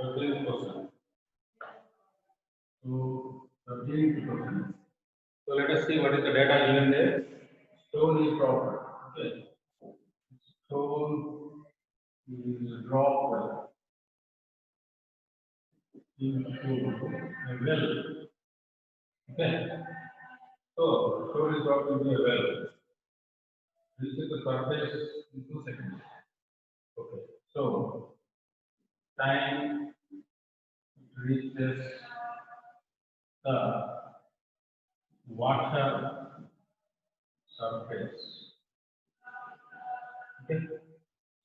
13%. So 13%. So let us see what is the data given there. Stone is dropped. Okay. Stone is dropped into a well. Okay. So stone is dropped into a well. This is the surface in 2 seconds. Okay. So time reaches the water surface. Okay.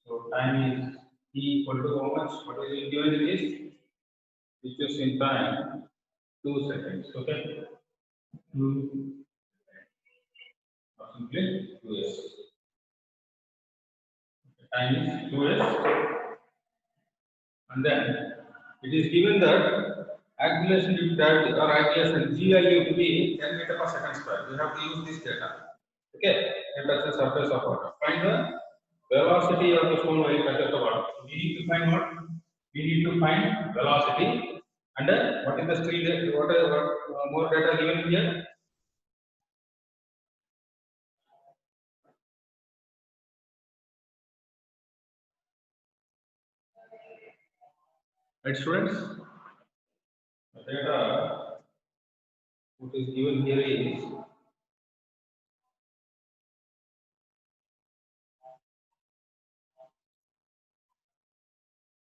So time is t equal to how much? What is it given it is? Which is in time 2 seconds. Okay. 2 or simply 2s. Time is 2s. And then it is given that acceleration due to gravity or acceleration g value to be 10 meter per second square. We have to use this data. Okay, and that's the surface of water. Find the velocity of the stone while it touches the water. So we need to find what? We need to find velocity. And then what is the still data? What is more data given here? Right, students? The data what is given here is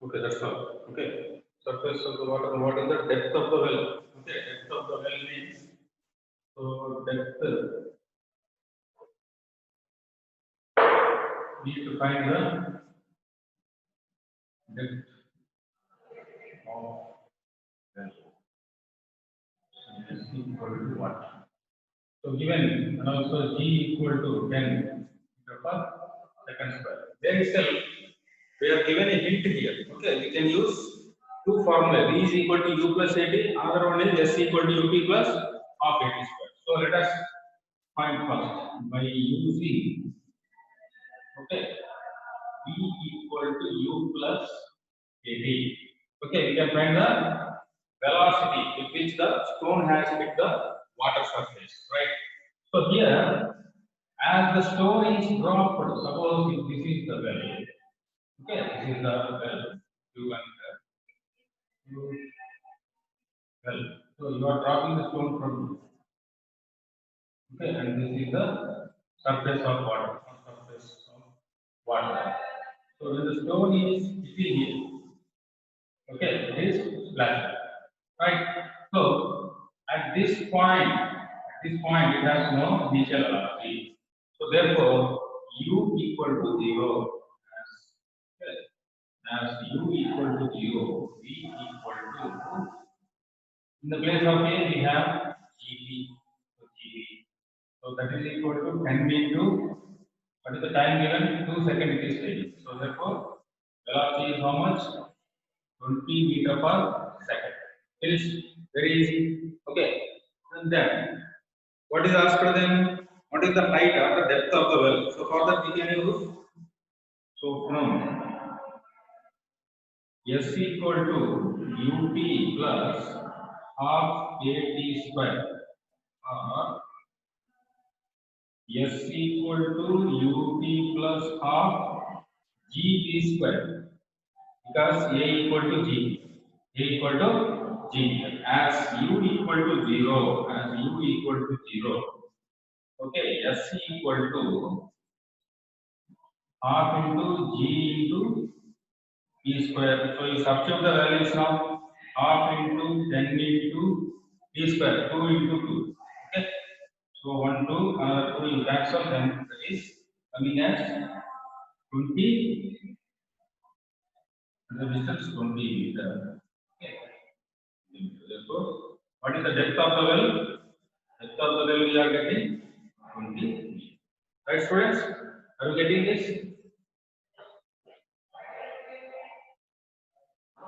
okay, that's all. Okay. Surface of the water. What is the depth of the well? Okay, depth of the well means so depth. We need to find the depth of well. S equal to what? So given and also g equal to 10 meter per second square. Then itself we are given a hint here. Okay, we can use two formulas. V is equal to u plus 80. Another one is s equal to ut plus half 80 square. So let us find first by using okay v equal to u plus 80. Okay, we can find the velocity with which the stone has hit the water surface, right? So here, as the stone is dropped, suppose if this is the well, okay, this is the well, you and you well. So you are dropping the stone from okay, and this is the surface of water, surface of water. So when the stone is hitting here, okay, it is splashing, right? So at this point, it has no initial velocity. So therefore, u equal to 0 as u equal to 0, v equal to in the place of a we have gb. So gb. So that is equal to 10 into what is the time given? 2 seconds it is taking. So therefore, velocity is how much? 20 meter per second. It is very easy. Okay. And then what is asked then? What is the height or the depth of the well? So for that we can use so from S equal to ut plus half at square or S equal to ut plus half gb square because a equal to g. A equal to g as u equal to 0 as u equal to 0. Okay, s equal to half into g into p square. So you substitute the values now. Half into 10 into p square 2 into 2. Okay, so 1 2 another 2 you cancel, then that is coming as 20 and the distance 20 meter. Okay. Therefore, what is the depth of the well? Depth of the well we are getting 20. Right, students? Are you getting this?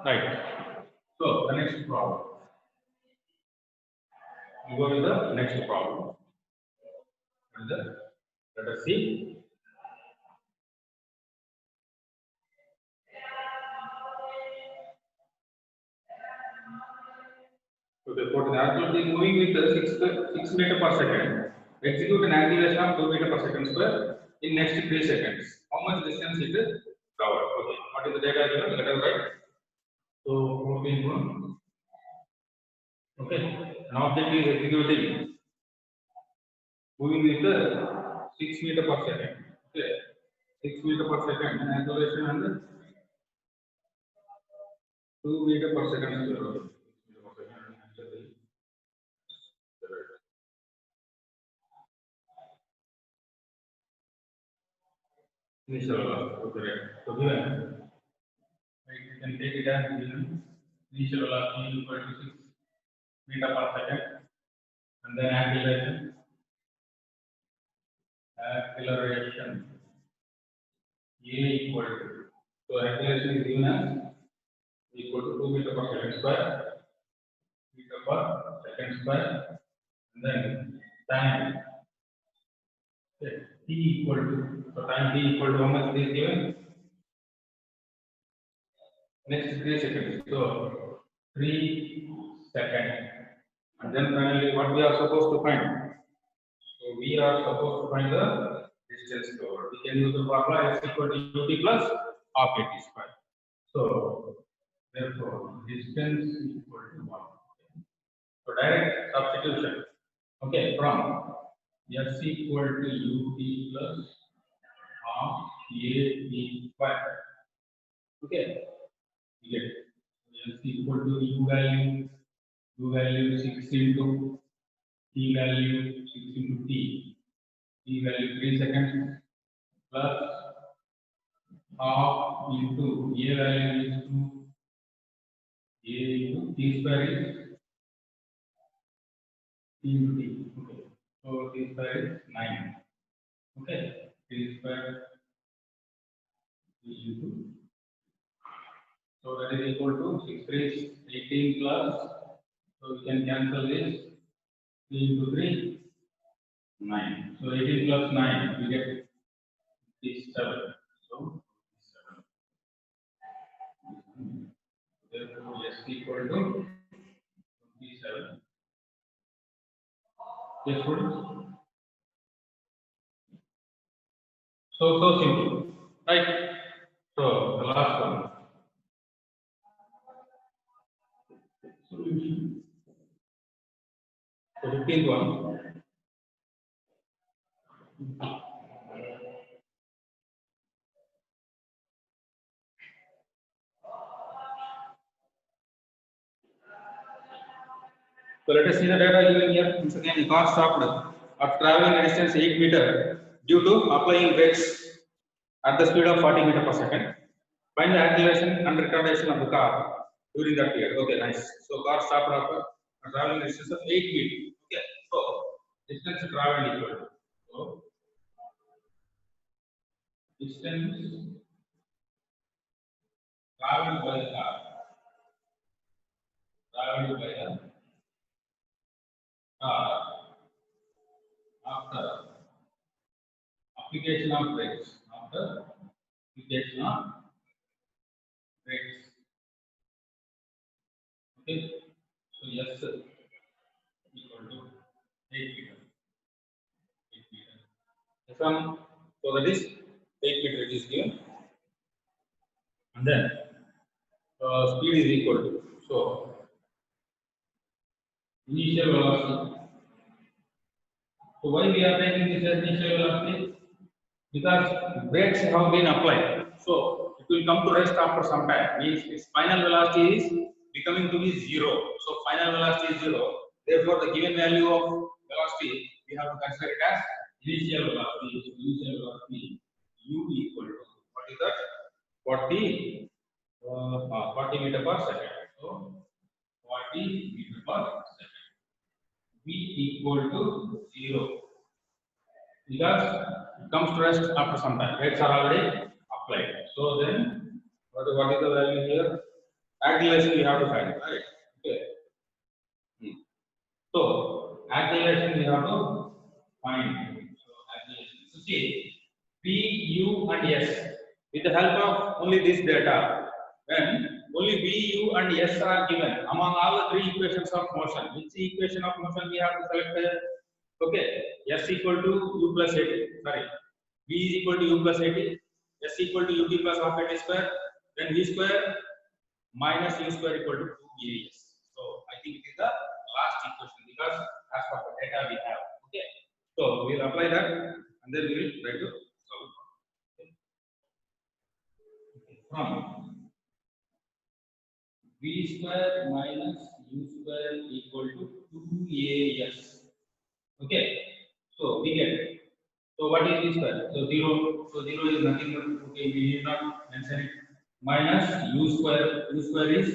Right. So the next problem. We go with the next problem. And let us see. Okay, for the aircraft is moving with 6 meter per second. Execute an acceleration of 2 meter per second square in next 3 seconds. How much distance it is covered? Okay, what is the data given? Let us write. So 14. Okay, an object is executing moving with 6 meter per second. Okay, 6 meter per second and acceleration and 2 meter per second square. Initial velocity. Okay, right. So given, right, you can take it as given initial velocity equal to 6 meter per second, and then acceleration A equal to, so acceleration is given as equal to 2 meter per second square, meter per second square, and then time, okay, t equal to, so time t equal to how much is given? Next 3 seconds. So 3 seconds. And then finally, what we are supposed to find? So we are supposed to find the distance covered. We can use the formula s equal to ut plus half at square. So therefore, distance equal to 1. So direct substitution. Okay, from s equal to ut plus half at square. Okay. We get s equal to u value 6 into t value 6 into t value 3 seconds plus half into a value is 2 a into t square is t into t. Okay, so t square is 9. Okay, t square is into, so that is equal to 6 3 is 18 plus, so we can cancel this 3 into 3 9. So 18 plus 9 we get 57. So 57. Therefore, s equal to 27. Yes, students. So simple, right? So the last one. Solution. So 15th one. So let us see the data given here. Once again, the car stopped at traveling a distance 8 meter due to applying brakes at the speed of 40 meter per second. Find the acceleration and retardation of the car during that period. Okay, nice. So car stopped after a traveling distance of 8 feet. Okay, so distance traveled equal to, so distance traveled by the car, traveled by the car after application of brakes, after application of brakes. Okay, so yes equal to 8 meter. 8 meter. This one, so that is 8 meter it is given, and then speed is equal to, so initial velocity. So why we are taking this as initial velocity? Because brakes have been applied, so it will come to rest after some time. Means its final velocity is becoming to be 0. So final velocity is 0. Therefore, the given value of velocity we have to consider it as initial velocity. So initial velocity u equal to, what is that? 40 meter per second. So 40 meter per second. V equal to 0. Because it comes to rest after some time. Rates are already applied. So then, what is the value here? Acceleration we have to find, right? Okay. So acceleration we have to find. So acceleration. So see, P, U, and S. With the help of only this data, when only V, U, and S are given among all the three equations of motion. Which equation of motion we have to select here? Okay, S equal to U plus 80. Sorry, V is equal to U plus 80. S equal to UT plus half 80 square. Then V square minus U square equal to 2AS. So I think it is the last equation because as per the data we have. Okay, so we will apply that and then we will try to solve it. Okay. From V square minus U square equal to 2AS. Okay, so we get. So what is V square? So 0. So 0 is nothing but, okay, we need not mention it. Minus U square. U square is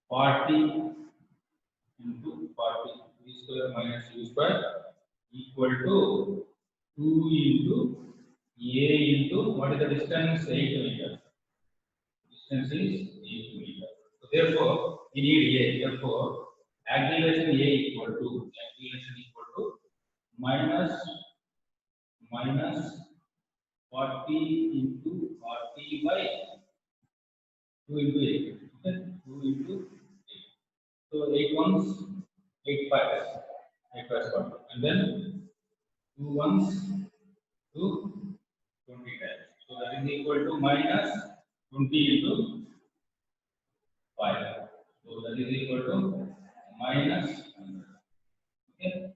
40 into 40. V square minus U square equal to 2 into A into, what is the distance? 8 meters. Distance is 8 meters. So therefore, we need A. Therefore, acceleration A equal to minus 40 into 40 by 2 into 8. Okay? 2 into 8. So 8 ones, 8 fives, 8 fives 40. And then 2 ones, 2, 20 times. So that is equal to minus 20 into 5. So that is equal to minus 100. Okay.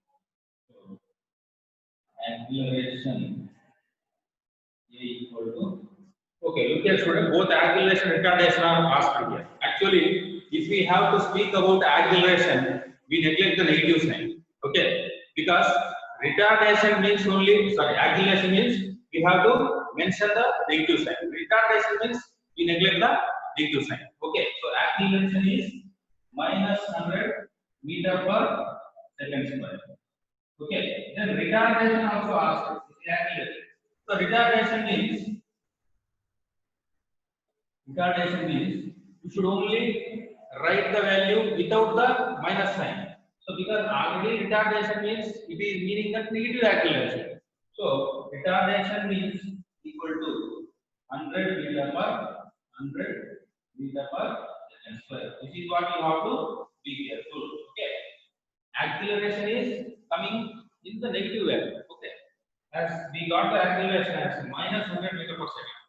So acceleration A equal to. Okay, look here, student. Both acceleration and retardation are asked here. Actually, if we have to speak about acceleration, we neglect the negative sign. Okay, because retardation means only, sorry, acceleration means we have to mention the negative sign. Retardation means we neglect the negative sign. Okay, so acceleration is minus 100 meter per second square. Okay, then retardation also asked is acceleration. So retardation means you should only write the value without the minus sign. So because already retardation means it is meaning that negative acceleration. So retardation means equal to 100 meter per 100 meter per second square. This is what you have to be careful. Okay. Acceleration is coming in the negative value. Okay. As we got the acceleration as minus 100 meter per second.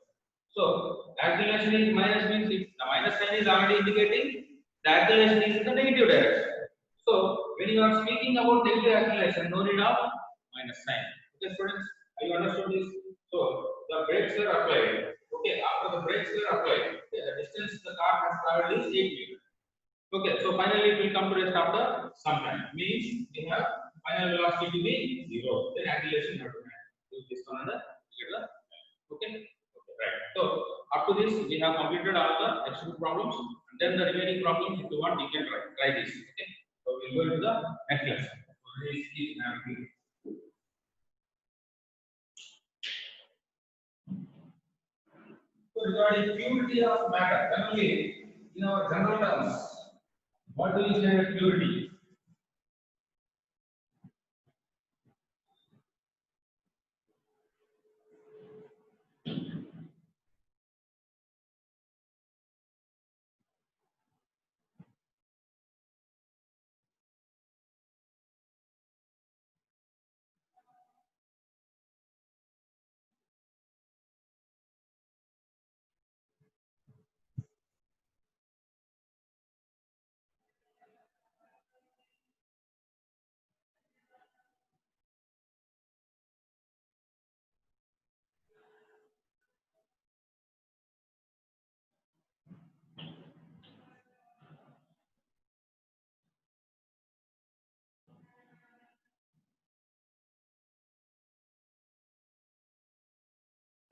So acceleration is minus means if the minus sign is already indicating the acceleration is in the negative direction. So when you are speaking about negative acceleration, no need of minus sign. Okay, students, are you understood this? So the brakes were applied. Okay, after the brakes were applied, okay, the distance the car has traveled is 8 meters. Okay, so finally it will come to rest after some time. Means we have final velocity to be 0. Then acceleration have to do this one and the okay. Right. So up to this, we have completed all the extra problems. And then the remaining problems, if you want, you can try this. Okay. So we'll go to the next lesson. So this is navigation. So regarding purity of matter, generally in our general terms, what do you say as purity?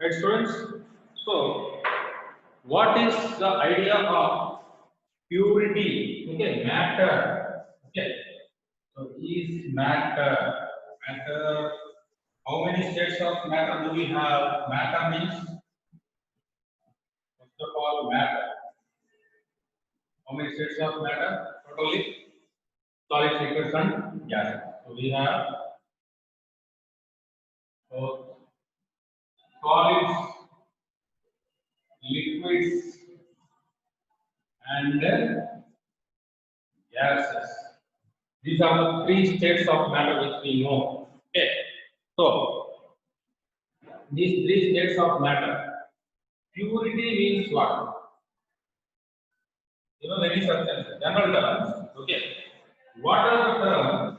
Right, students? So, what is the idea of purity? Okay, matter. Okay, so is matter. Matter. How many states of matter do we have? Matter means, first of all, matter. How many states of matter? Totally solid, liquids, and gas. So we have both solids, liquids and gases. These are the three states of matter which we know. Okay. So these three states of matter. Purity means what? You know, many substances. General terms. Okay. What are the terms?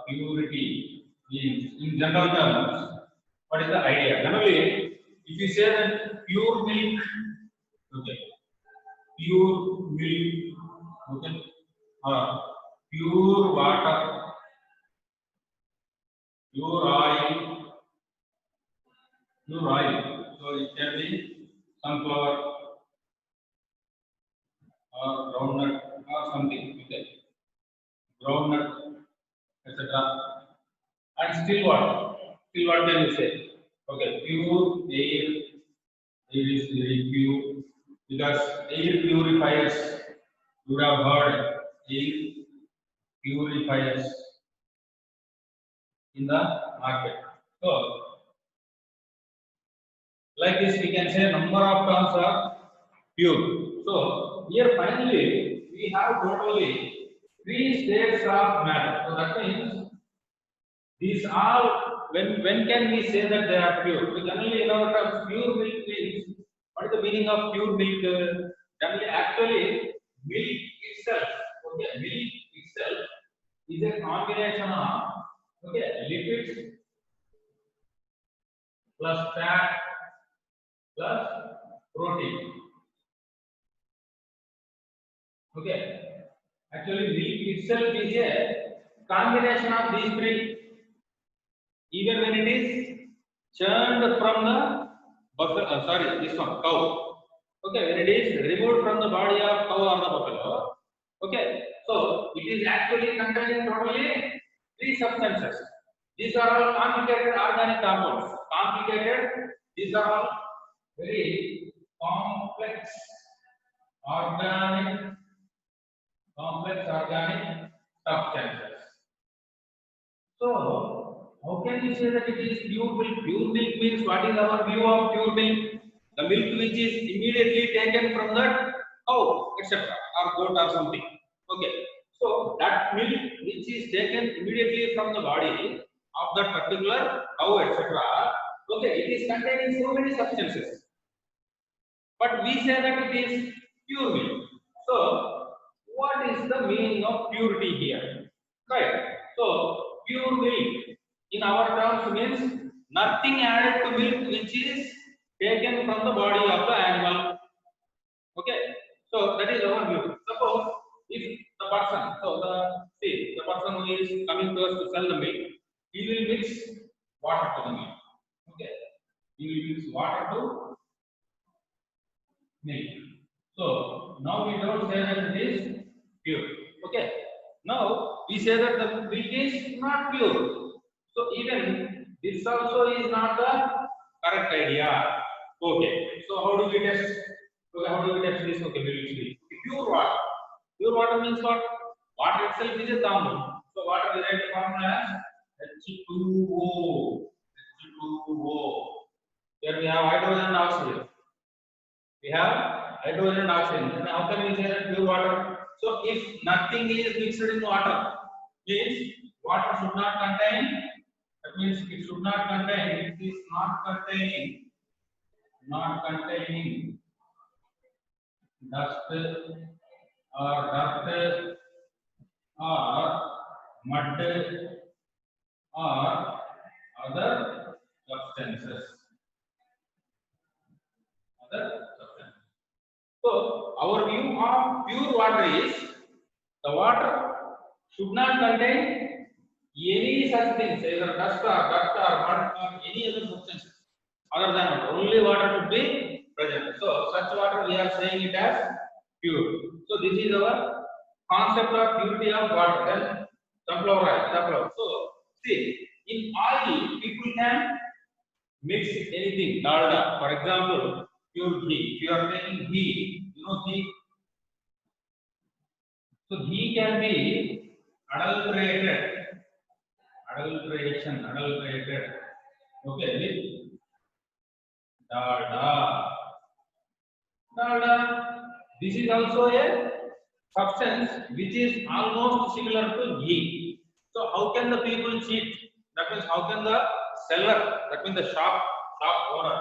Purity means in general terms. What is the idea? Generally, if you say that pure milk, okay, pure milk, okay, pure water, pure oil, pure oil. So it can be sunflower or groundnut or something, okay, groundnut, etc. And still what? Still what can you say? Okay, pure air. Air is very pure because air purifiers. You would have heard air purifiers in the market. So, like this, we can say number of terms are pure. So, here finally we have totally three states of matter. So that means these all, when can we say that they are pure? So generally in our terms, pure milk means, what is the meaning of pure milk? Generally, actually, milk itself, okay, milk itself is a combination of, okay, lipids plus fat plus protein. Okay, actually, milk itself is a combination of these three. Even when it is churned from the buffalo, this one, cow. Okay, when it is removed from the body of cow or the buffalo, okay, so it is actually containing totally three substances. These are all complicated organic compounds. These are all very complex organic, substances. So, how can we say that it is pure milk? Pure milk means what is our view of pure milk? The milk which is immediately taken from that cow, etc., or goat or something. Okay. So, that milk which is taken immediately from the body of that particular cow, etc., okay, it is containing so many substances. But we say that it is pure milk. So, what is the meaning of purity here? Right. So, pure milk in our terms means nothing added to milk which is taken from the body of the animal. Okay. So, that is our view. Suppose if the person, the person who is coming to us to sell the milk, he will mix water to the milk. Okay. He will mix water to milk. So now we don't say that it is pure. Okay. Now we say that the milk is not pure. So even this also is not the correct idea. Okay. So how do we test? Okay, how do we test this? Okay, we will see. Pure water. Pure water means what? Water itself is a compound. So water is the formula as H2O. H2O. Here we have hydrogen and oxygen. We have hydrogen and oxygen. And how can we say that pure water? So if nothing is mixed in water, means water should not contain. That means it should not contain. It is not containing dust or dirt or mud or other substances. So our view of pure water is the water should not contain any such things, either dust or dirt or mud or any other substances other than water. Only water should be present. So such water we are saying it as pure. So this is our concept of purity of water. Then sunflower oil. So see, in oil people can mix anything, dalda. For example, pure ghee. If you are taking ghee, you know ghee. So ghee can be adulterated. Adulteration, adulterated. Okay, with dalda. Dalda. This is also a substance which is almost similar to ghee. So how can the people cheat? That means how can the seller, that means the shop owner,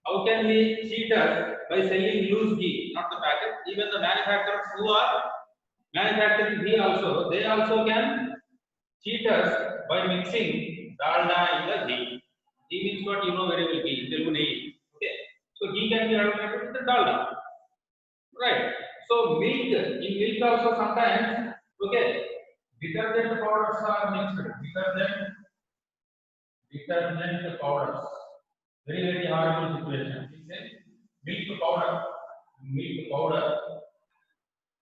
how can he cheat us by selling loose ghee, not the packet? Even the manufacturers who are manufacturing ghee also, they also can cheat us by mixing dalda in the ghee. Ghee means what? You know very well, ghee, Telugu neyi. Okay. So ghee can be adulterated with the dalda. Right. So milk, in milk also sometimes, okay, detergent powders are mixed. Detergent powders. Very, very horrible situation. Milk powder,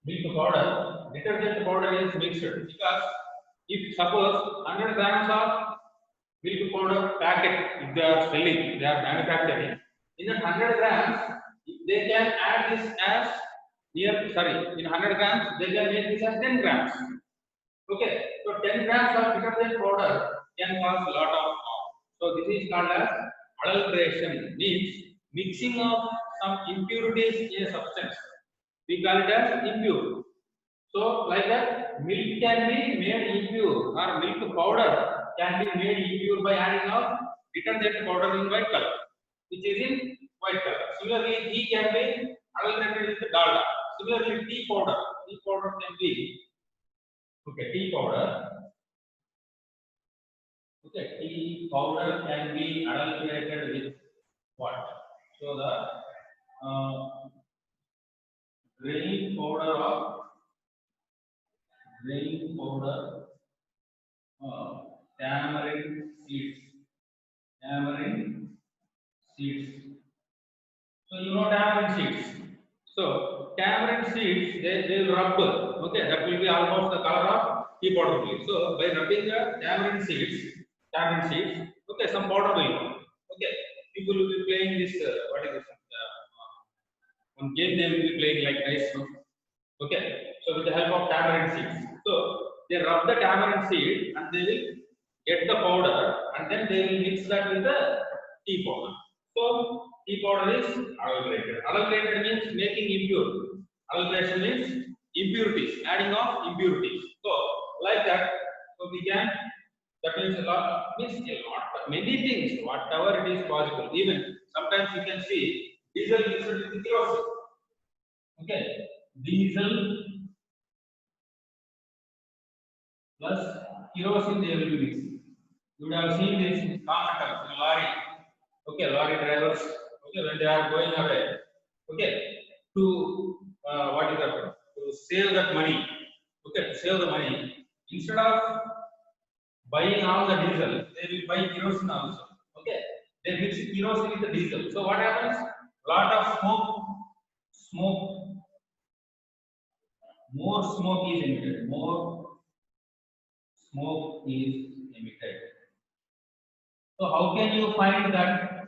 milk powder, detergent powder is mixed because if suppose 100 grams of milk powder packet, if they are selling, they are manufacturing, in that 100 grams, they can add this as in 100 grams, they can make this as 10 grams. Okay, so 10 grams of detergent powder can cause a lot of harm. So this is called as adulteration, means mixing of some impurities in a substance. We call it as impure. So like that, milk can be made impure, or milk powder can be made impure by adding of detergent powder in white color, which is in white color. Similarly, ghee can be adulterated with dalda. Similarly, tea powder can be tea powder. Okay, tea powder can be adulterated with what? So the grain powder tamarind seeds. Tamarind seeds. So you know tamarind seeds. So tamarind seeds, they will rub. Okay, that will be almost the color of tea powder only. So by rubbing the tamarind seeds, okay, some powder will come. Okay, people will be playing this. What is this? One game they will be playing like dice. No? Okay, so with the help of tamarind seeds. So they rub the tamarind seed and they will get the powder and then they will mix that with the tea powder. So tea powder is adulterated. Adulterated means making impure. Adulteration means impurities, adding of impurities. So like that, so we can, that means but many things, whatever it is possible. Even sometimes you can see diesel mixed with kerosene. Okay, diesel plus kerosene they will be mixing. You would have seen this in conductors in lorry. Okay, lorry drivers. Okay, when they are going away. Okay, to what is that? To save that money. Okay, to save the money, instead of buying all the diesel, they will buy kerosene also. Okay, they mix kerosene with the diesel. So what happens? Lot of smoke, more smoke is emitted. More smoke is emitted. So how can you find that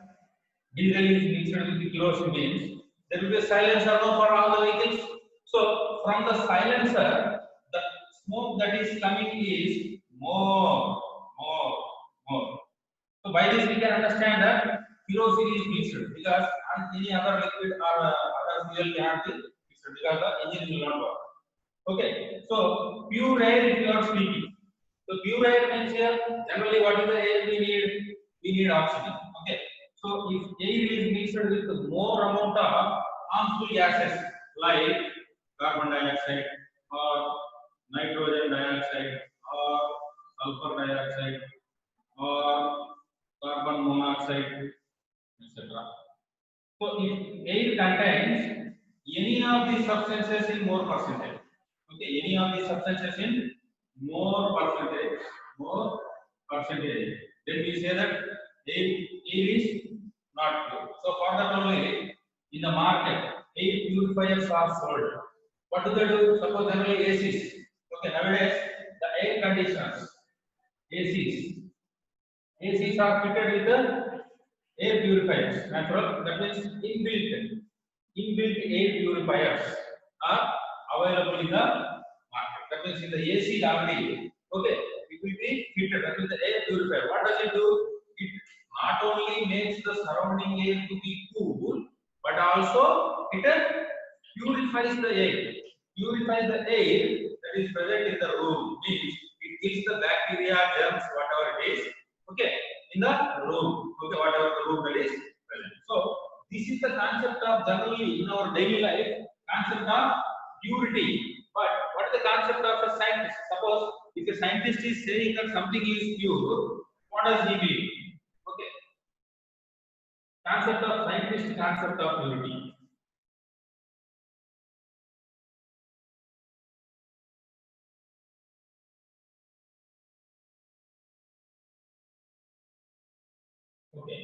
diesel is mixed with the kerosene means there will be a silencer for all the vehicles. So from the silencer, the smoke that is coming is more. So by this we can understand that kerosene is mixed because any other liquid or other fuel cannot be mixed because the engine will not work. Okay, so pure air if you are speaking. So pure air means here generally what is the air we need? We need oxygen. Okay, so if air is mixed with more amount of harmful gases like carbon dioxide or nitrogen dioxide or sulfur dioxide or carbon monoxide, etc. So if air contains any of these substances in more percentage, okay, any of these substances in more percentage, then we say that air is not pure. So for that only in the market, air purifiers are sold. What do they do? Suppose generally ACs. Okay, nowadays the air conditioners, ACs, ACs are fitted with the air purifiers. Natural, that means inbuilt air purifiers are available in the market. That means in the AC already, okay, it will be fitted. That means the air purifier. What does it do? It not only makes the surrounding air to be cool, but also it purifies the air. Purifies the air that is present in the room. Means it kills the bacteria, germs, whatever it is. Okay, in the room. Okay, whatever the room that is present. So this is the concept of generally in our daily life. Concept of purity. But what is the concept of a scientist? Suppose if a scientist is saying that something is pure, what does he mean? Okay. Concept of scientist, concept of purity. Okay.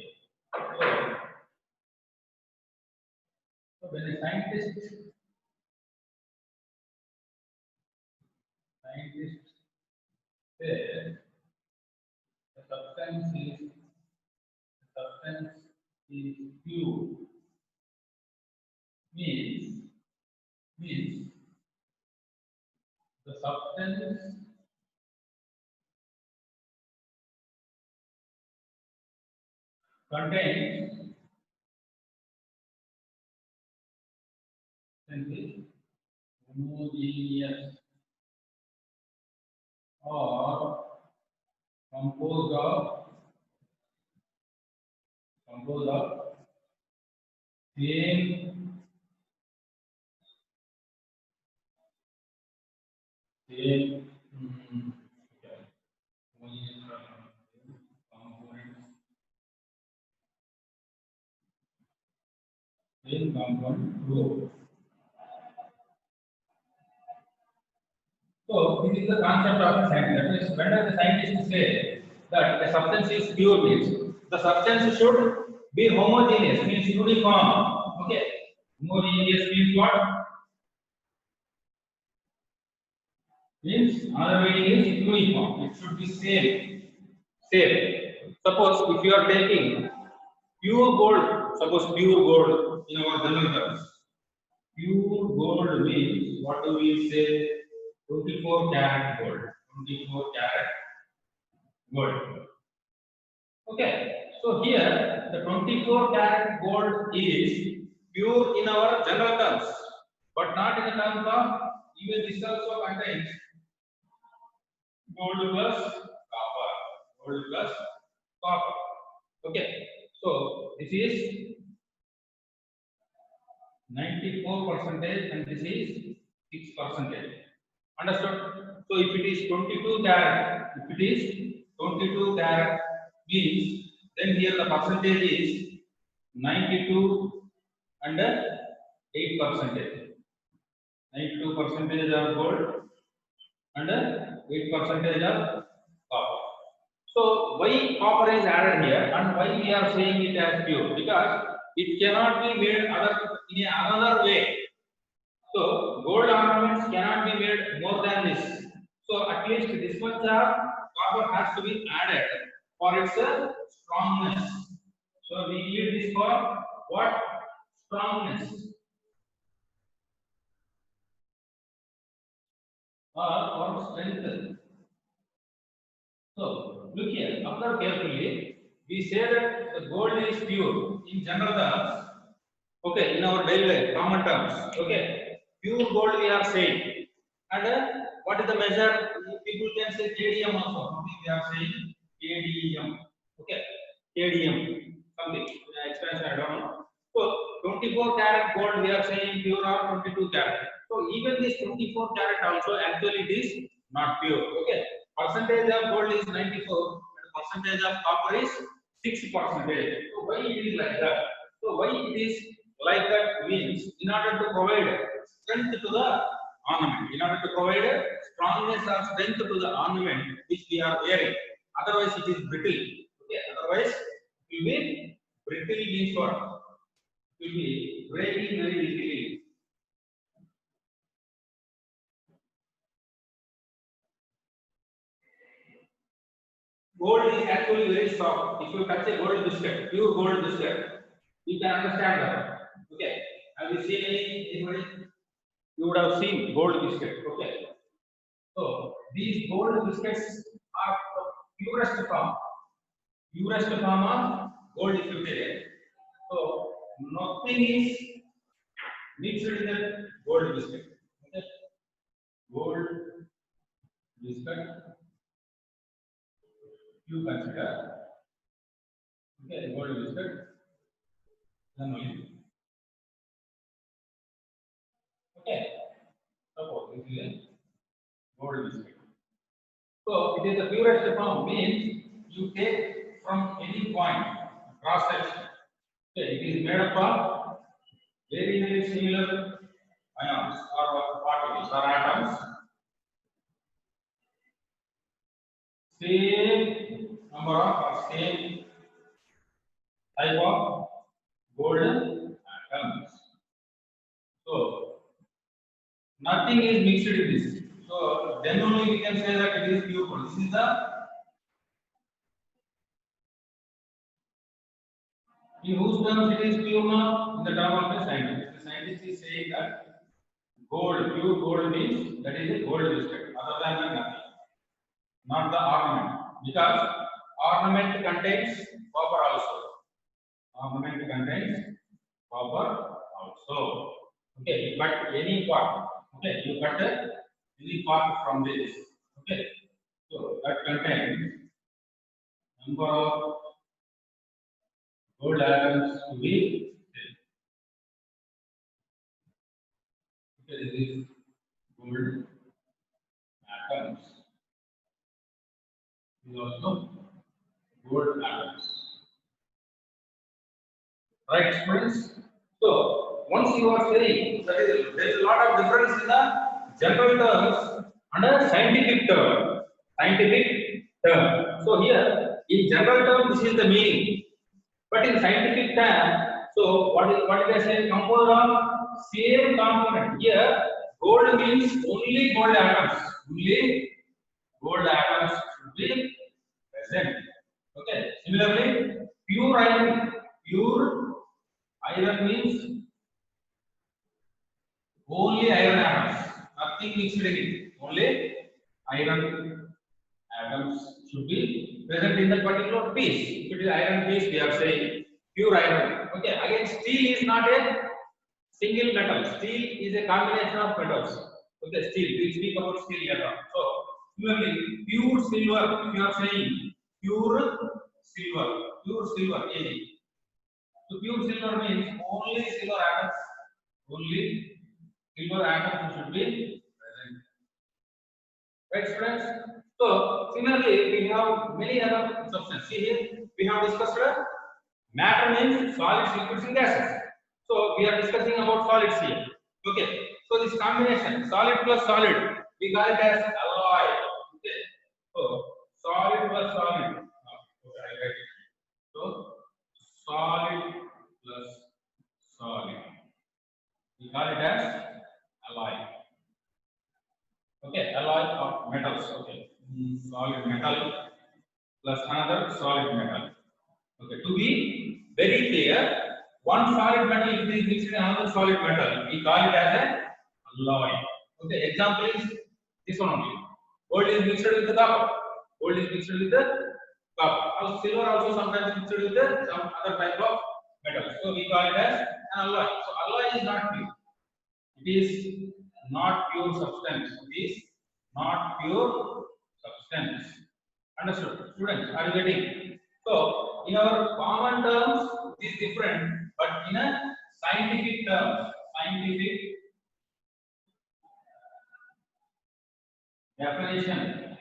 So when a scientist says the substance is pure, means the substance contains homogeneous or composed of same same okay, homogeneous components, same component group. So this is the concept of science. That means when the scientists say that a substance is pure, means the substance should be homogeneous, means uniform. Okay, homogeneous means what? Means another meaning is uniform. It should be same. Same. Suppose if you are taking pure gold, suppose pure gold in our general terms. Pure gold means what do we say? 24 karat gold. 24 karat gold. Okay. So here the 24 karat gold is pure in our general terms, but not in the terms of even this also contains gold plus copper. Gold plus copper. Okay. So this is 94% and this is 6%. Understood? So if it is 22 carat, if it is 22 carat means then here the percentage is 92 and 8%. 92% of gold and 8% of copper. So why copper is added here and why we are saying it as pure? Because it cannot be made in another way. So gold ornaments cannot be made more than this. So at least this much of copper has to be added for its strongness. So we need this for what? Strongness or for strength. So look here, observe carefully. We say that the gold is pure in general terms. Okay, in our daily life, common terms. Okay, pure gold we are saying. And what is the measure? People can say KDM also. We are saying KDM. Okay, KDM. Something. Expansion, I don't know. So 24 karat gold we are saying pure or 22 karat. So even this 24 karat also actually it is not pure. Okay. Percentage of gold is 94 and percentage of copper is 6%. So why it is like that? So why it is like that means in order to provide strength to the ornament, in order to provide strongness or strength to the ornament which we are wearing. Otherwise it is brittle. Okay. Otherwise it will be brittle means what? It will be breaking very easily. Gold is actually very soft. If you touch a gold biscuit, pure gold biscuit, you can understand that. Okay. Have you seen anybody? You would have seen gold biscuit. Okay. So these gold biscuits are the purest form of gold if you take, so nothing is mixed in that gold biscuit. Okay, gold biscuit you consider. Okay, gold biscuit. Then only. Okay, suppose this is a gold biscuit. So it is the purest form means you take from any point cross section. Okay, it is made up of very similar ions or particles or atoms. Same number of or same type of golden atoms. So nothing is mixed in this. So then only we can say that it is pure gold. This is the in whose terms it is pure now? In the term of the scientist. The scientist is saying that gold, pure gold means that is a gold biscuit. Other than that, nothing. Not the ornament. Because ornament contains copper also. Ornament contains copper also. Okay, you cut any part. Okay, you cut any part from this. Okay, so that contains number of gold atoms to be there. Okay, this is gold atoms. This is also gold atoms. Right, students? So once you are saying that there is a lot of difference in the general terms and a scientific term. Scientific term. So here in general term this is the meaning. But in scientific term, so what did I say? Composed of same component. Here gold means only gold atoms. Only gold atoms should be present. Okay. Similarly, pure iron. Pure iron means only iron atoms. Nothing mixed in it. Only iron atoms should be present in that particular piece. If it is iron piece, we are saying pure iron. Okay. Again, steel is not a single metal. Steel is a combination of metals. Okay, steel. We speak about steel later. So, similarly, pure silver. If you are saying pure silver, Ag. So, pure silver means only silver atoms. Only silver atoms should be present. Right, students? So, similarly, we have many other substances. See here, we have discussed matter means solids, liquids, and gases. So we are discussing about solids here. Okay. So this combination, solid plus solid, we call it as alloy. Okay. So solid plus solid. Okay, I write it. So solid plus solid. We call it as alloy. Okay, alloy of metals. Okay. Solid metal plus another solid metal. Okay, to be very clear, one solid metal if it is mixed in another solid metal, we call it as an alloy. Okay, example is this one only. Gold is mixed with the copper. Gold is mixed with the copper. Also, silver also sometimes mixed with the some other type of metal. So we call it as an alloy. So alloy is not pure. It is not pure substance. It is not pure substance. Understood? Students, are you getting? So, in our common terms, it is different, but in a scientific terms, scientific definition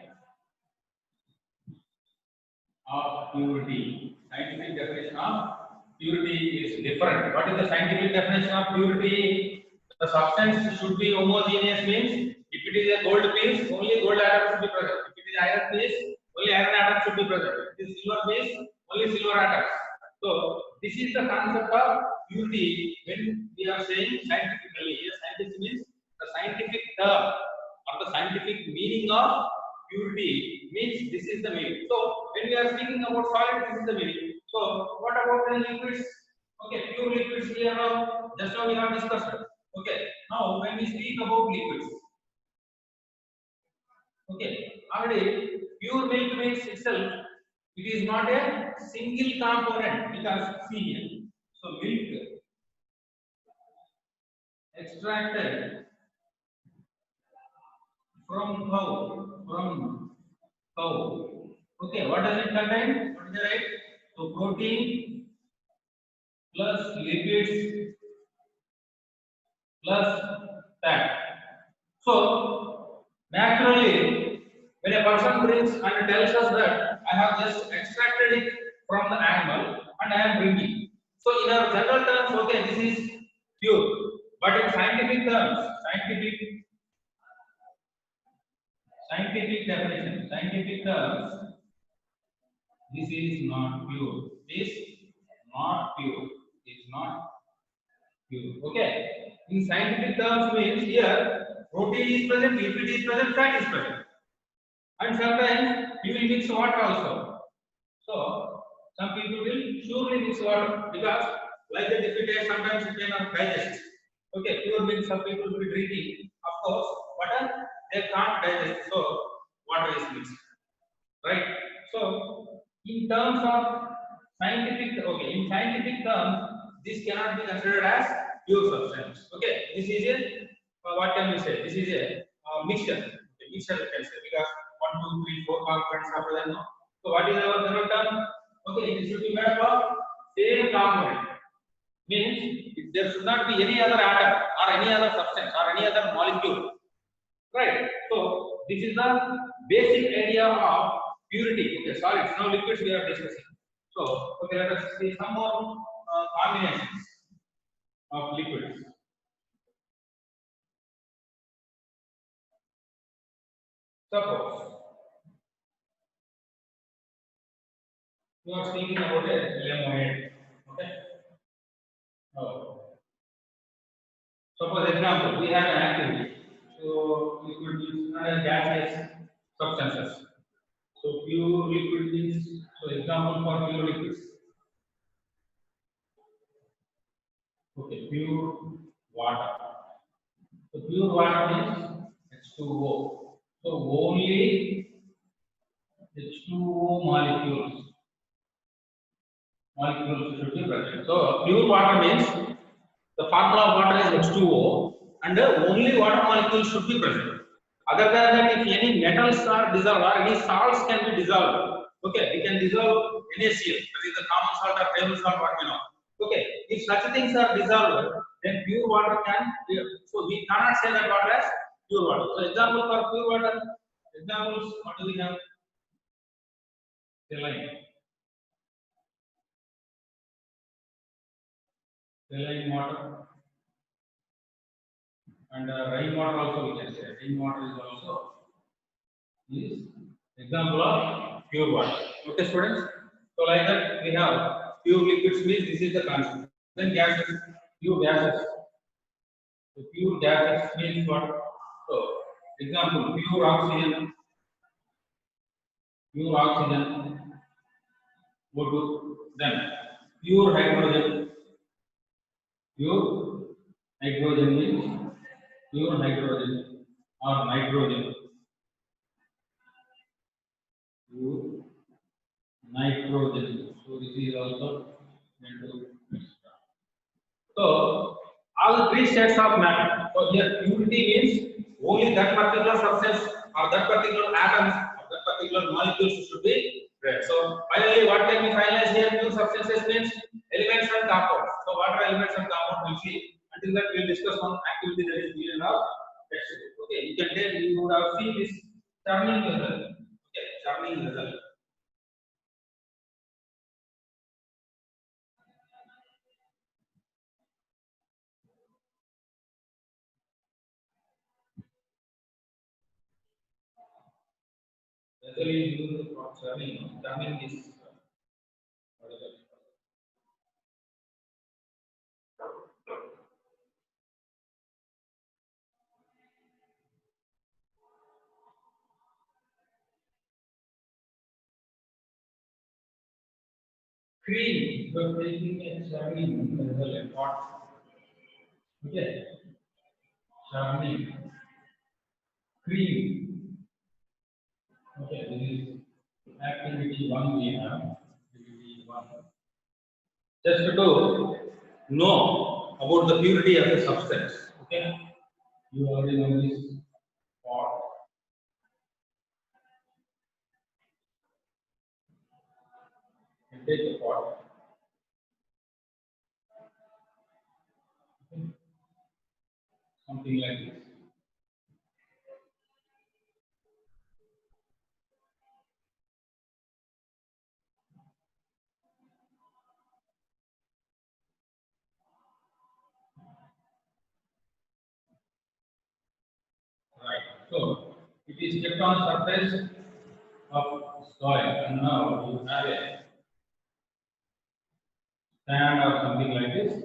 of purity, scientific definition of purity is different. What is the scientific definition of purity? The substance should be homogeneous means if it is a gold piece, only gold atom should be present. If it is iron piece, only iron atom should be present. If it is silver piece, only silver atoms. So this is the concept of purity when we are saying scientifically. Yes, scientific means the scientific term or the scientific meaning of purity means this is the meaning. So when we are speaking about solid, this is the meaning. So what about the liquids? Okay, pure liquids here now. Just now we have discussed. Okay, now when we speak about liquids, okay, already pure milk means itself It is not a single component because see here. So milk extracted from cow. Okay, what does it contain? What is the right? So protein plus lipids plus fat. So naturally, when a person brings and tells us that I have just extracted it from the animal and I am drinking. So in our general terms, okay, this is pure. But in scientific definition, scientific terms, this is not pure. This not pure. Is not pure. Okay. In scientific terms means here protein is present, lipid is present, fat is present. And sometimes you will mix water also. So some people will surely mix water because like that if it is sometimes it cannot digest. Okay, pure means some people will be drinking. Of course, water they can't digest. So water is mixed. Right? So in terms of scientific, okay, in scientific terms, this cannot be considered as pure substance. Okay, this is a what can we say? This is a mixture. Okay, mixture we can say because 1, 2, 3, 4 components are present. No? So what is our general term? Okay, it should be made up of same component. Means there should not be any other atom or any other substance or any other molecule. Right. So this is the basic idea of purity. Okay, solids. Now liquids we are discussing. So okay, let us see some more combinations of liquids. Suppose you are speaking about a lemonade. Okay. Oh. Suppose example, we have an activity. So liquid means gaseous substances. So pure liquid means so example for pure liquids. Okay, pure water. So pure water means H2O. So only H2O molecules should be present. So pure water means the formula of water is H2O and only water molecules should be present. Other than that, if any metals are dissolved or any salts can be dissolved, okay, we can dissolve NaCl, that is the common salt or table salt, what we know. Okay, if such things are dissolved, then pure water can be, so we cannot say that water as pure water. So example for pure water, examples, what do we have? Saline. Saline water and rainwater also we can say. Rainwater is also is example of pure water. Okay, students. So like that we have pure liquids means this is the concept. Then gases, pure gases. So pure gases means what? So example, pure oxygen, O2. Then pure hydrogen, pure hydrogen means pure hydrogen or nitrogen, pure nitrogen. So this is also meant to. So all three states of matter. So here purity means only that particular substance or that particular atoms or that particular molecules should be there. So finally, what can we finalize here? Pure substances means elements and compounds. So what are elements and compounds? We'll see. Until that, we'll discuss on activity that is given in our textbook. Okay, you can tell you would have seen this churning result. Okay, churning result. Usually use for churning. Churning is what is that? Cream. You are taking a churning result. What? Okay. Churning. Cream. Okay. This is activity 1 we have. Activity 1. Just to know about the purity of the substance. Okay. You already know this pot. You take the pot. Okay. Something like this. Right. So it is kept on surface of soil, and now you have a stand or something like this,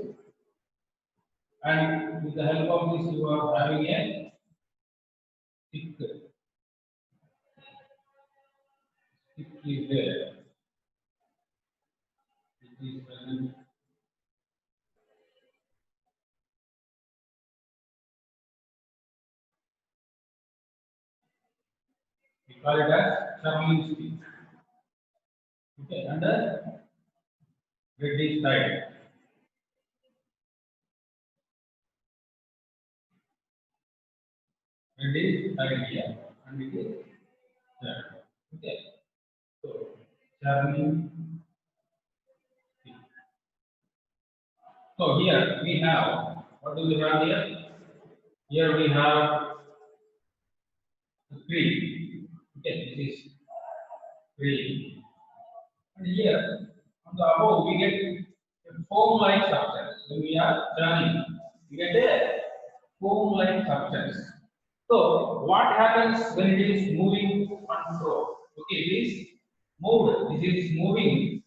and with the help of this, you are having a stick. Stick is there. It is present. We call it as churning stick. Okay, and the reddish side. Reddish side here, and it is there. Okay, so churning stick. So here we have, what do we have here? Here we have the tree. Okay, this is tree. And here on the above we get a foam-like substance. When we are churning, we get a foam-like substance. So what happens when it is moving on fro? Okay, it is moved. This is moving.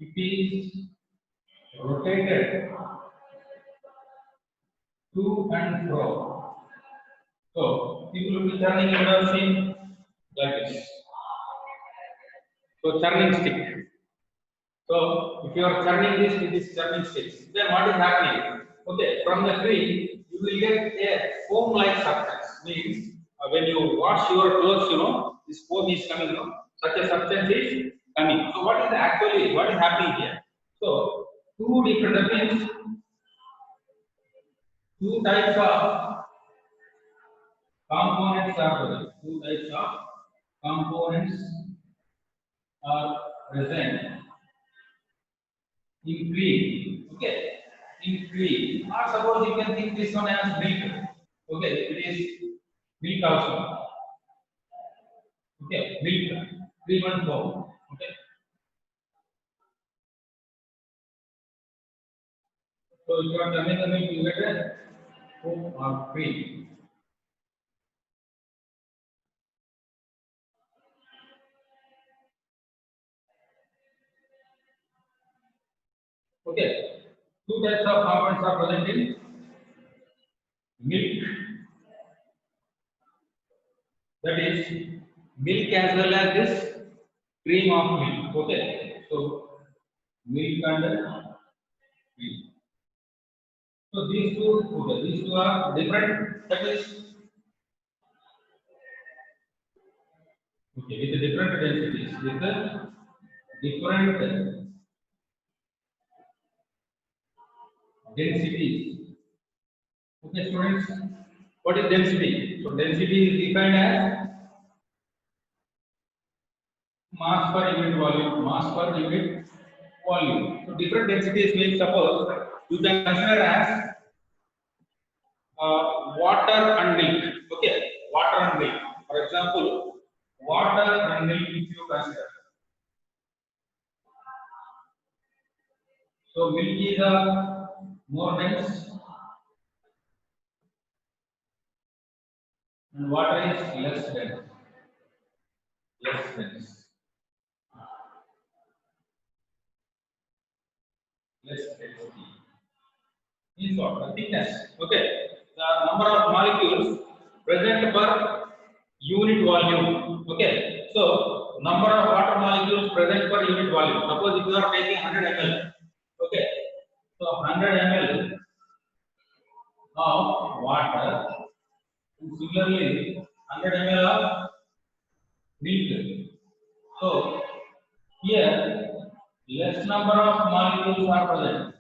It is rotated to and fro. So people will be turning in the same like this. So churning stick. So if you are churning this with this churning stick, then what is happening? Okay, from the tree you will get a foam-like substance. Means when you wash your clothes, this foam is coming. Such a substance is coming. So what is happening here? So that means two types of components are present. Two types of components are present in cream. Okay, in cream. Or suppose you can think this one as milk. Okay, it is milk also. Okay, milk, cream and foam. Okay, so if you are turning the milk, you get a foam or cream. Okay, two types of components are present in milk. That is milk as well as this cream of milk. Okay, so milk and cream. So these two are different. That is okay with the different densities. With the different densities. Okay, students. What is density? So density is defined as mass per unit volume. Mass per unit volume. So different densities means suppose you can consider as water and milk. Okay, water and milk. For example, water and milk if you consider. So milk is more dense and water is less dense. Less dense. Less density. Means what? The thickness. Okay. The number of molecules present per unit volume. Okay. So number of water molecules present per unit volume. Suppose if you are taking 100 ml. Okay. So 100 ml of water. And similarly, 100 ml of milk. So here less number of molecules are present,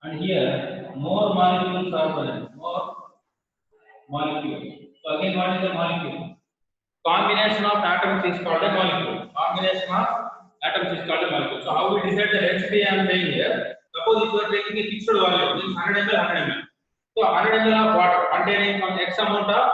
and here more molecules are present. More molecules. So again, what is the molecule? Combination of atoms is called a molecule. Combination of atoms is called a molecule. So how we decide the density I am saying here? Suppose if you are taking a fixed volume, means 100 ml, 100 ml. So 100 ml of water containing some X amount of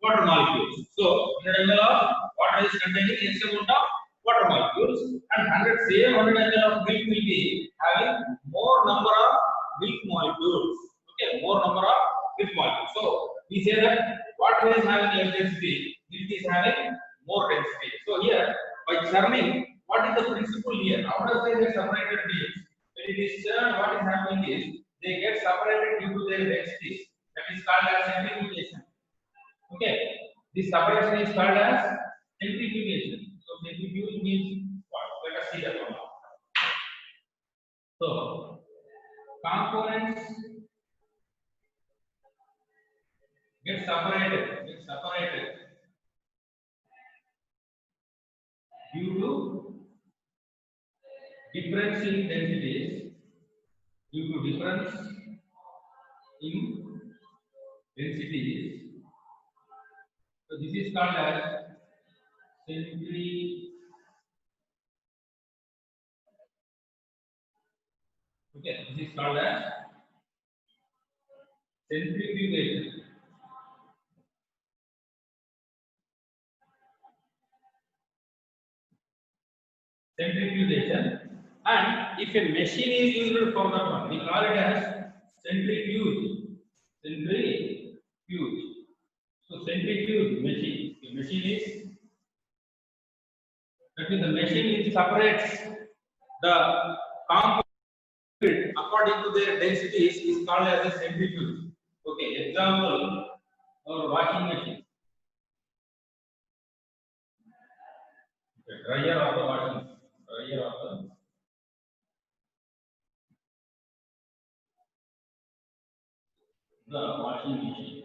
water molecules. So 100 ml of water is containing X amount of water molecules, and 100 ml of milk will be having more number of milk molecules. Okay, more number of milk molecules. So we say that water is having less density, milk is having more density. So here, by churning, what is the principle here? How does they get separated beings? When it is churned, what is happening is they get separated due to their densities. That is called as centrifugation. Okay, this separation is called as centrifugation. So centrifuge means what? Let us see that one. So components get separated due to difference in densities, due to difference in densities. So this is called as centrifugation. Okay, this is called as centrifugation. Centrifugation. And if a machine is used for that one, we call it as centrifuge. Centrifuge. So centrifuge machine. The machine is, that is the machine which separates the component according to their densities is called as a centrifuge. Okay, example, our washing machine. Okay, dryer of the washing, dryer of the washing machine.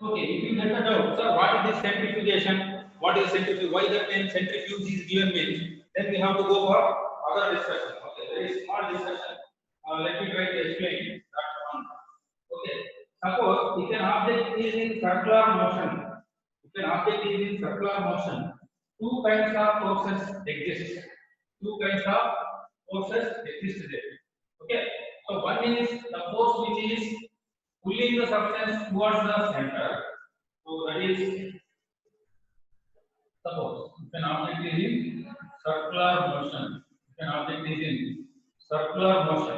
Okay, if you get the doubt, sir, what is this centrifugation? What is centrifuge? Why the name centrifuge is given means? Then we have to go for other discussion. Okay, very small discussion. Let me try to explain that one. Okay, suppose if an object is in circular motion, two kinds of forces exist. Two kinds of forces exist there. Okay, so one is the force which is pulling the substance towards the center. So that is, suppose if an object is in circular motion, then if an object is in circular motion,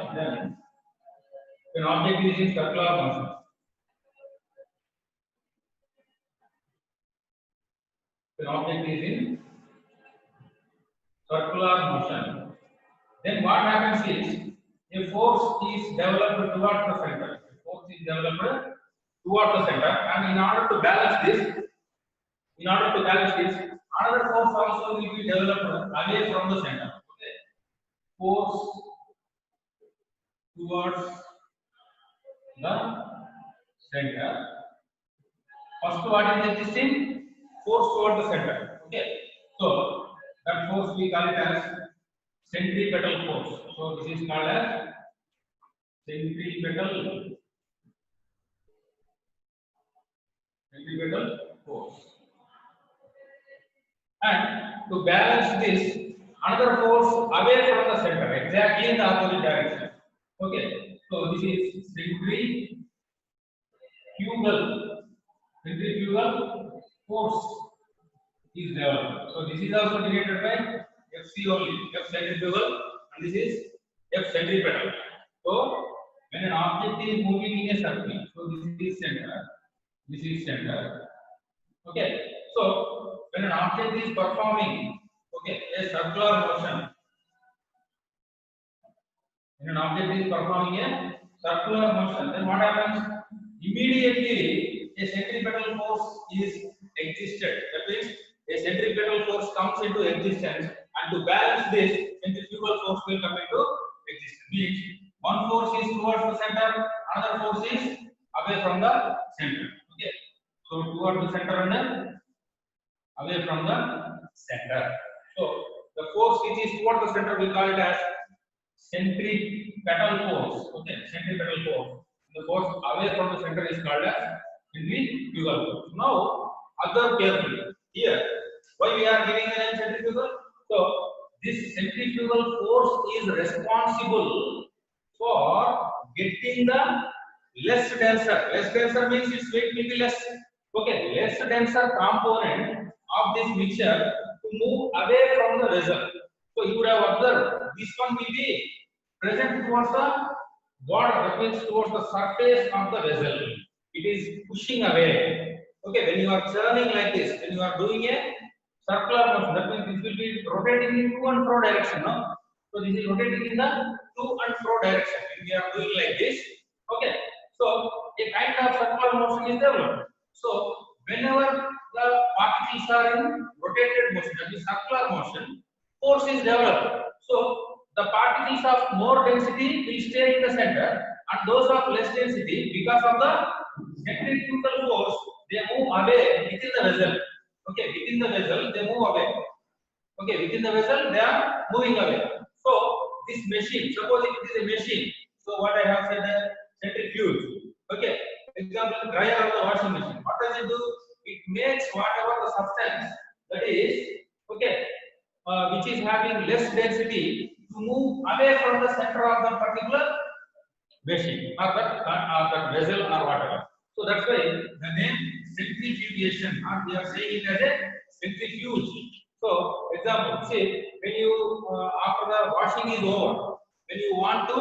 then what happens is a force is developed towards the center. And in order to balance this, another force also will be developed away from the center. Okay, force towards the center. First, what is existing? Force towards the center. Okay, so that force we call it as centripetal force. So this is called as centripetal force. And to balance this, another force away from the center, exactly in the opposite direction. Okay, so this is centrifugal force is developed. So this is also denoted by Fc only, F centrifugal, and this is F centripetal. So when an object is moving in a circle, so this is center. Okay, so when an object is performing, okay, a circular motion, then what happens? Immediately a centripetal force is existed. That means a centripetal force comes into existence, and to balance this, centrifugal force will come into existence. Means one force is towards the center, another force is away from the center. Okay. So toward the center and away from the center. So the force which is toward the center we call it as centripetal force. Okay, centripetal force. The force away from the center is called as centrifugal force. Now observe carefully here. Why we are giving the name centrifugal? So this centrifugal force is responsible for getting the less denser. Less denser means its weight will be less. Okay, less denser component of this mixture to move away from the vessel. So you would have observed this one will be present towards the border, that means towards the surface of the vessel. It is pushing away. Okay, when you are churning like this, when you are doing a circular motion, that means this will be rotating in to and fro direction. No? So this is rotating in the to and fro direction. When we are doing like this, okay. So a kind of circular motion is developed. So whenever the particles are in rotated motion, that is circular motion, force is developed. So the particles of more density will stay in the center, and those of less density, because of the centrifugal force, they move away within the vessel. Okay, within the vessel they move away. Okay, within the vessel they are moving away. So this machine, suppose it is a machine. So what I have said, centrifuge. Okay, example, dryer of the washing machine. What does it do? It makes whatever the substance that is, okay, which is having less density to move away from the center of the particular machine or that vessel or whatever. So that's why the name centrifugation, or we are saying it as a centrifuge. So example, say when you after the washing is over, when you want to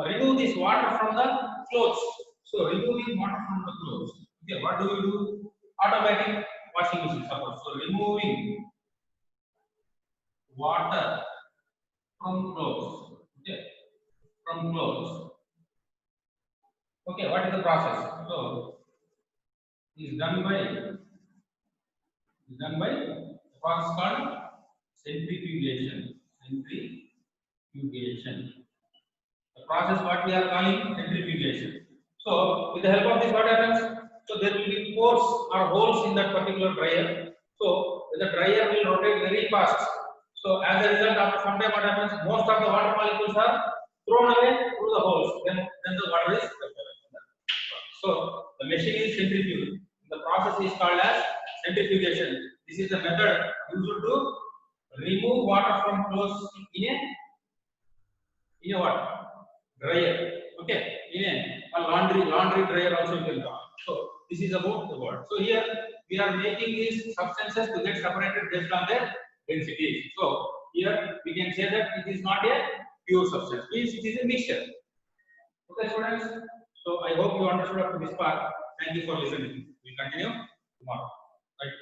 remove this water from the clothes. So removing water from the clothes. Okay, what do you do? Automatic washing machine, suppose. So removing water from clothes. Okay, from clothes. Okay, what is the process? So is done by the process called centrifugation. Centrifugation. The process what we are calling centrifugation. So with the help of this, what happens? So there will be pores or holes in that particular dryer. So the dryer will rotate very fast. So as a result, after some time, what happens? Most of the water molecules are thrown away through the holes. Then the water is so the machine is centrifugal. The process is called as centrifugation. This is the method used to remove water from clothes in a what? Dryer. Okay, in a laundry dryer also you can call. So this is about the word. So here we are making these substances to get separated based on their density. So here we can say that it is not a pure substance. Means it is a mixture. Okay, students. So I hope you understood up to this part. Thank you for listening. We'll continue tomorrow. Right.